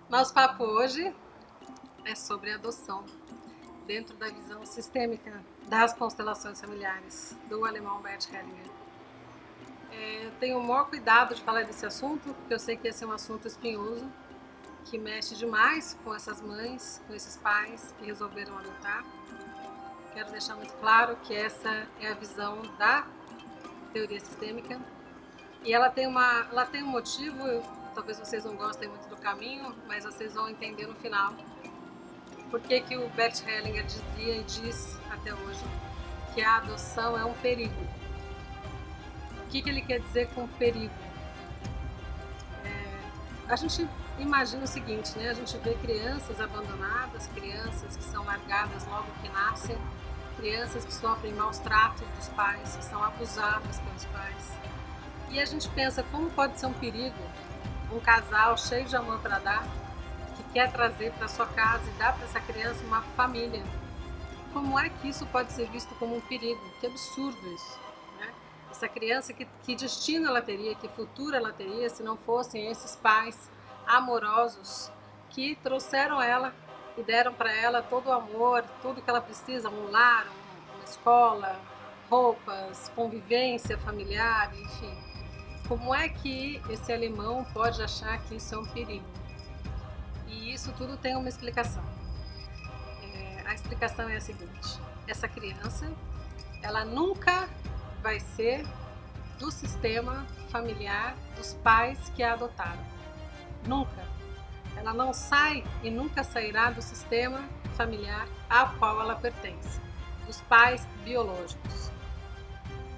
Nosso papo hoje é sobre adoção, dentro da visão sistêmica das constelações familiares, do alemão Bert Hellinger. Eu tenho o maior cuidado de falar desse assunto, porque eu sei que esse é um assunto espinhoso, que mexe demais com essas mães, com esses pais que resolveram adotar. Quero deixar muito claro que essa é a visão da teoria sistêmica. E ela tem um motivo, talvez vocês não gostem muito do caminho, mas vocês vão entender no final. Por que o Bert Hellinger dizia e diz até hoje que a adoção é um perigo. O que ele quer dizer com perigo? A gente imagina o seguinte, né? A gente vê crianças abandonadas, crianças que são largadas logo que nascem, crianças que sofrem maus tratos dos pais, que são abusadas pelos pais. E a gente pensa, como pode ser um perigo um casal cheio de amor para dar, que quer trazer para sua casa e dar para essa criança uma família? Como é que isso pode ser visto como um perigo? Que absurdo isso, né? Essa criança, que destino ela teria, que futuro ela teria se não fossem esses pais amorosos que trouxeram ela e deram para ela todo o amor, tudo que ela precisa, um lar, uma escola, roupas, convivência familiar, enfim. Como é que esse alemão pode achar que isso é um perigo? E isso tudo tem uma explicação. A explicação é a seguinte: essa criança, ela nunca vai ser do sistema familiar dos pais que a adotaram. Nunca. Ela não sai e nunca sairá do sistema familiar ao qual ela pertence, dos pais biológicos.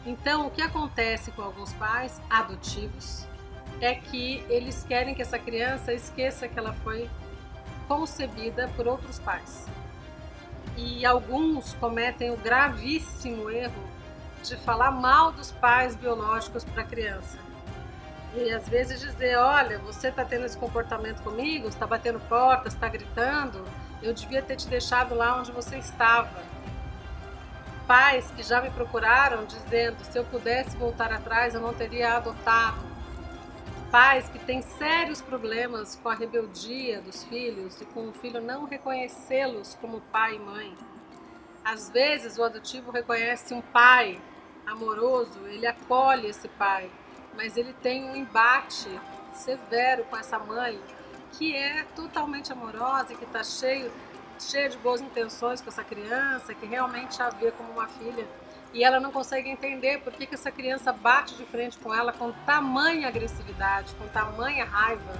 Então, o que acontece com alguns pais adotivos é que eles querem que essa criança esqueça que ela foi concebida por outros pais. E alguns cometem o gravíssimo erro de falar mal dos pais biológicos para a criança. E às vezes dizer, olha, você está tendo esse comportamento comigo, está batendo porta, está gritando, eu devia ter te deixado lá onde você estava. Pais que já me procuraram dizendo, se eu pudesse voltar atrás eu não teria adotado. Pais que têm sérios problemas com a rebeldia dos filhos e com o filho não reconhecê-los como pai e mãe. Às vezes o adotivo reconhece um pai amoroso, ele acolhe esse pai, mas ele tem um embate severo com essa mãe que é totalmente amorosa e que está cheia de boas intenções com essa criança, que realmente a vê como uma filha, e ela não consegue entender por que essa criança bate de frente com ela com tamanha agressividade, com tamanha raiva.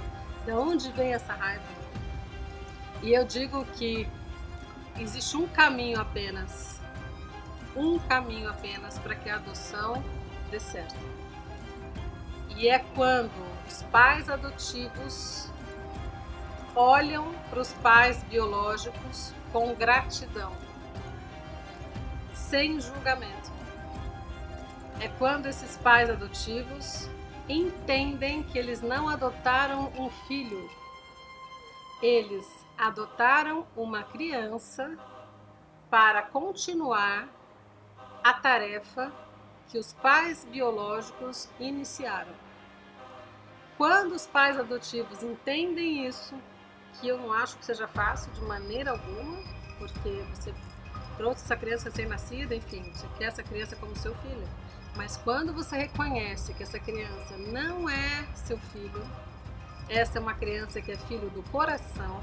De onde vem essa raiva? E eu digo que existe um caminho apenas para que a adoção dê certo. E é quando os pais adotivos olham para os pais biológicos com gratidão, sem julgamento. É quando esses pais adotivos entendem que eles não adotaram um filho, eles adotaram uma criança para continuar a tarefa que os pais biológicos iniciaram. Quando os pais adotivos entendem isso, que eu não acho que seja fácil de maneira alguma, porque você trouxe essa criança recém-nascida, enfim, você quer essa criança como seu filho, mas quando você reconhece que essa criança não é seu filho, essa é uma criança que é filho do coração,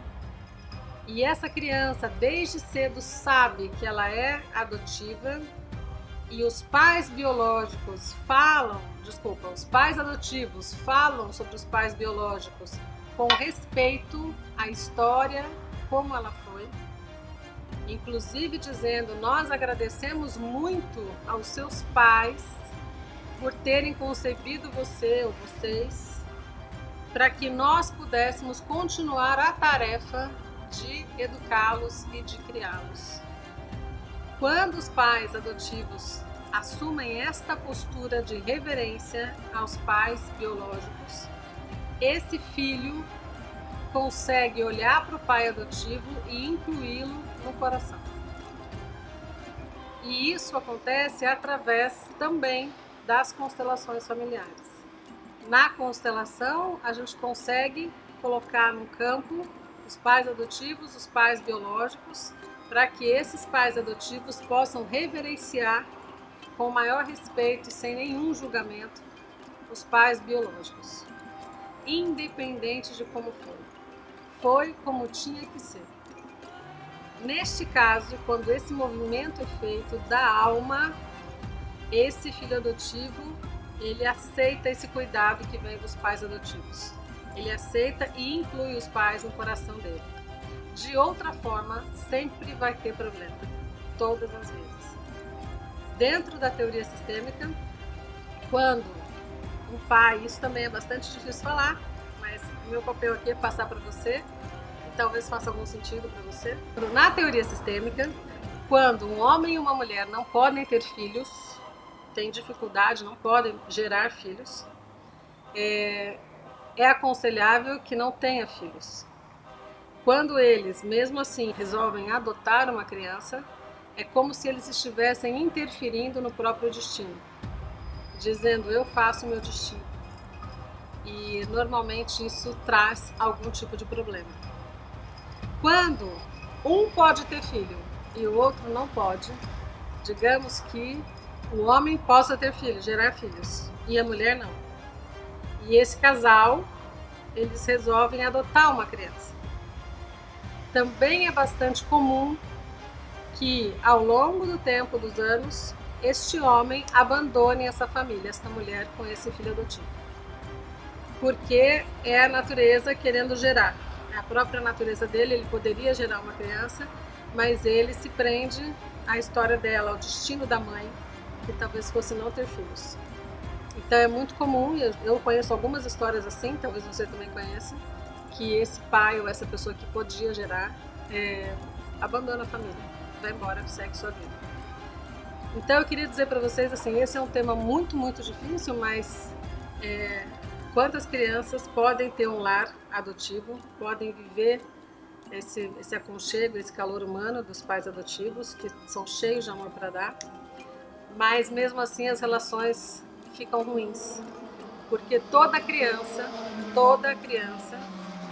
e essa criança desde cedo sabe que ela é adotiva, e os pais biológicos os pais adotivos falam sobre os pais biológicos com respeito à história, como ela foi, inclusive dizendo, nós agradecemos muito aos seus pais por terem concebido você ou vocês, para que nós pudéssemos continuar a tarefa de educá-los e de criá-los. Quando os pais adotivos assumem esta postura de reverência aos pais biológicos, esse filho consegue olhar para o pai adotivo e incluí-lo no coração. E isso acontece através também das constelações familiares. Na constelação, a gente consegue colocar no campo os pais adotivos, os pais biológicos, para que esses pais adotivos possam reverenciar com o maior respeito, sem nenhum julgamento, os pais biológicos, independente de como foi. Foi como tinha que ser. Neste caso, quando esse movimento é feito da alma, esse filho adotivo, ele aceita esse cuidado que vem dos pais adotivos. Ele aceita e inclui os pais no coração dele. De outra forma, sempre vai ter problema, todas as vezes. Dentro da teoria sistêmica, quando um pai, isso também é bastante difícil falar, mas o meu papel aqui é passar para você, e talvez faça algum sentido para você. Na teoria sistêmica, quando um homem e uma mulher não podem ter filhos, têm dificuldade, não podem gerar filhos, é aconselhável que não tenha filhos. Quando eles, mesmo assim, resolvem adotar uma criança, é como se eles estivessem interferindo no próprio destino, dizendo, eu faço o meu destino. E normalmente isso traz algum tipo de problema. Quando um pode ter filho e o outro não pode, digamos que o homem possa ter filhos, gerar filhos, e a mulher não. E esse casal, eles resolvem adotar uma criança. Também é bastante comum que, ao longo do tempo, dos anos, este homem abandone essa família, esta mulher com esse filho adotivo. Porque é a natureza querendo gerar. É a própria natureza dele, ele poderia gerar uma criança, mas ele se prende à história dela, ao destino da mãe, que talvez fosse não ter filhos. Então é muito comum, eu conheço algumas histórias assim, talvez você também conheça, que esse pai ou essa pessoa que podia gerar, abandona a família, vai embora, segue sua vida. Então eu queria dizer para vocês assim, esse é um tema muito, muito difícil, mas quantas crianças podem ter um lar adotivo, podem viver esse aconchego, esse calor humano dos pais adotivos, que são cheios de amor para dar, mas mesmo assim as relações ficam ruins, porque toda criança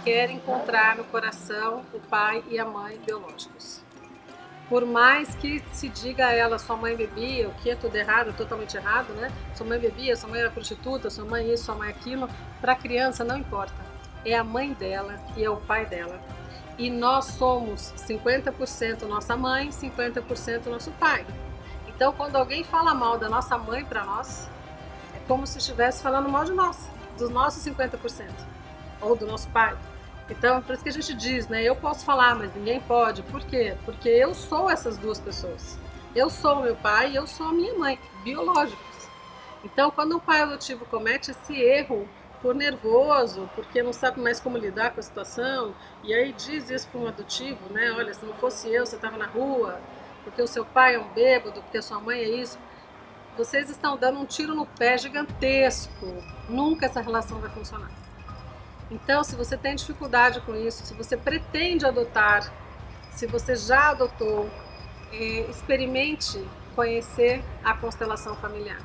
quer encontrar no coração o pai e a mãe biológicos. Por mais que se diga a ela, sua mãe bebia, o que é tudo errado, totalmente errado, né? Sua mãe bebia, sua mãe era prostituta, sua mãe isso, sua mãe aquilo, para a criança não importa. É a mãe dela e é o pai dela. E nós somos 50% nossa mãe, 50% nosso pai. Então, quando alguém fala mal da nossa mãe para nós, é como se estivesse falando mal de nós, dos nossos 50%, ou do nosso pai. Então, por isso que a gente diz, né? Eu posso falar, mas ninguém pode. Por quê? Porque eu sou essas duas pessoas. Eu sou o meu pai e eu sou a minha mãe, biológicos. Então, quando um pai adotivo comete esse erro por nervoso, porque não sabe mais como lidar com a situação, e aí diz isso para um adotivo, né? Olha, se não fosse eu, você estava na rua, porque o seu pai é um bêbado, porque a sua mãe é isso. Vocês estão dando um tiro no pé gigantesco. Nunca essa relação vai funcionar. Então, se você tem dificuldade com isso, se você pretende adotar, se você já adotou, experimente conhecer a constelação familiar.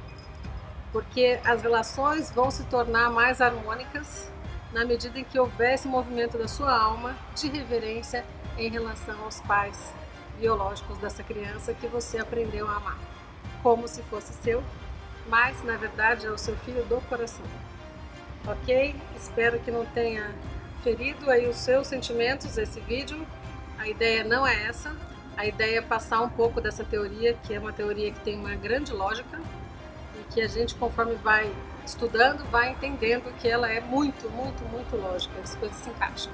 Porque as relações vão se tornar mais harmônicas na medida em que houver esse movimento da sua alma de reverência em relação aos pais biológicos dessa criança que você aprendeu a amar. Como se fosse seu, mas na verdade é o seu filho do coração. Ok? Espero que não tenha ferido aí os seus sentimentos esse vídeo. A ideia não é essa. A ideia é passar um pouco dessa teoria, que é uma teoria que tem uma grande lógica e que a gente, conforme vai estudando, vai entendendo que ela é muito, muito, muito lógica. As coisas se encaixam.